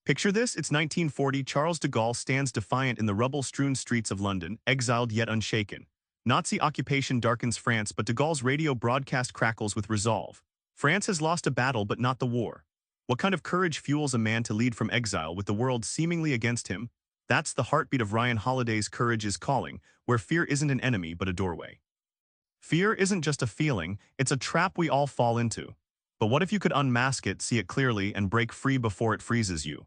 Picture this, it's 1940, Charles de Gaulle stands defiant in the rubble-strewn streets of London, exiled yet unshaken. Nazi occupation darkens France, but de Gaulle's radio broadcast crackles with resolve. France has lost a battle but not the war. What kind of courage fuels a man to lead from exile with the world seemingly against him? That's the heartbeat of Ryan Holiday's Courage is Calling, where fear isn't an enemy but a doorway. Fear isn't just a feeling, it's a trap we all fall into. But what if you could unmask it, see it clearly, and break free before it freezes you?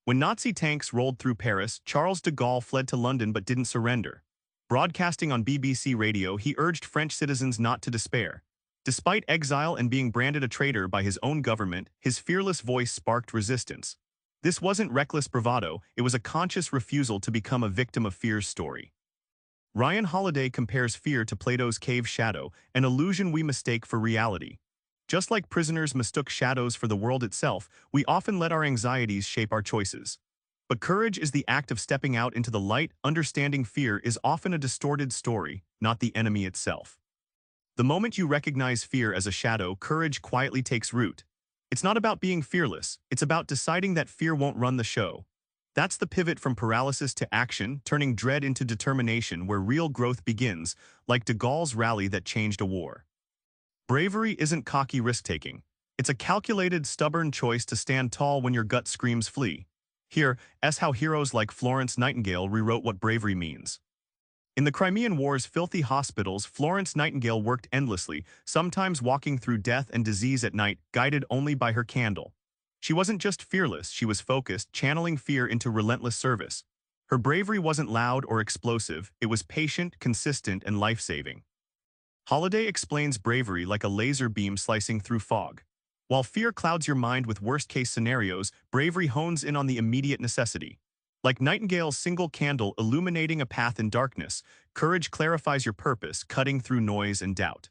When Nazi tanks rolled through Paris, Charles de Gaulle fled to London but didn't surrender. Broadcasting on BBC radio, he urged French citizens not to despair. Despite exile and being branded a traitor by his own government, his fearless voice sparked resistance. This wasn't reckless bravado, it was a conscious refusal to become a victim of fear's story. Ryan Holiday compares fear to Plato's cave shadow, an illusion we mistake for reality. Just like prisoners mistook shadows for the world itself, we often let our anxieties shape our choices. But courage is the act of stepping out into the light. Understanding fear is often a distorted story, not the enemy itself. The moment you recognize fear as a shadow, courage quietly takes root. It's not about being fearless, it's about deciding that fear won't run the show. That's the pivot from paralysis to action, turning dread into determination where real growth begins, like de Gaulle's rally that changed a war. Bravery isn't cocky risk-taking. It's a calculated, stubborn choice to stand tall when your gut screams flee. Here's how heroes like Florence Nightingale rewrote what bravery means. In the Crimean War's filthy hospitals, Florence Nightingale worked endlessly, sometimes walking through death and disease at night, guided only by her candle. She wasn't just fearless, she was focused, channeling fear into relentless service. Her bravery wasn't loud or explosive, it was patient, consistent, and life-saving. Holiday explains bravery like a laser beam slicing through fog. While fear clouds your mind with worst-case scenarios, bravery hones in on the immediate necessity. Like Nightingale's single candle illuminating a path in darkness, courage clarifies your purpose, cutting through noise and doubt.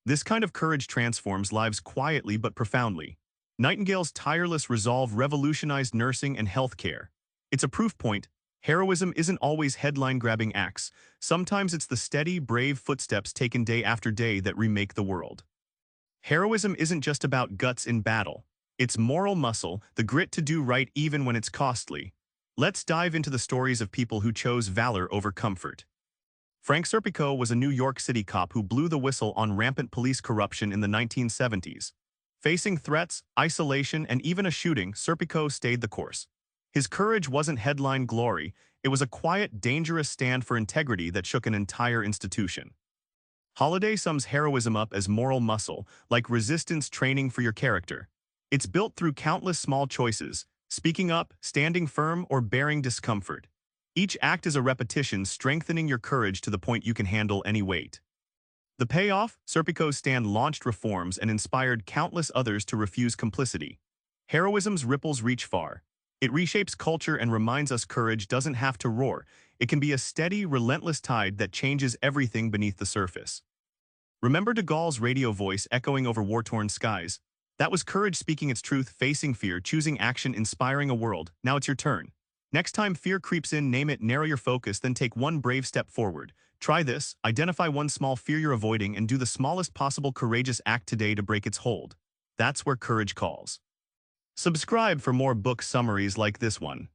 This kind of courage transforms lives quietly but profoundly. Nightingale's tireless resolve revolutionized nursing and healthcare. It's a proof point. Heroism isn't always headline-grabbing acts. Sometimes it's the steady, brave footsteps taken day after day that remake the world. Heroism isn't just about guts in battle. It's moral muscle, the grit to do right even when it's costly. Let's dive into the stories of people who chose valor over comfort. Frank Serpico was a New York City cop who blew the whistle on rampant police corruption in the 1970s. Facing threats, isolation, and even a shooting, Serpico stayed the course. His courage wasn't headline glory, it was a quiet, dangerous stand for integrity that shook an entire institution. Holiday sums heroism up as moral muscle, like resistance training for your character. It's built through countless small choices, speaking up, standing firm, or bearing discomfort. Each act is a repetition, strengthening your courage to the point you can handle any weight. The payoff? Serpico's stand launched reforms and inspired countless others to refuse complicity. Heroism's ripples reach far. It reshapes culture and reminds us courage doesn't have to roar. It can be a steady, relentless tide that changes everything beneath the surface. Remember de Gaulle's radio voice echoing over war-torn skies? That was courage speaking its truth, facing fear, choosing action, inspiring a world. Now it's your turn. Next time fear creeps in, name it, narrow your focus, then take one brave step forward. Try this, identify one small fear you're avoiding and do the smallest possible courageous act today to break its hold. That's where courage calls. Subscribe for more book summaries like this one.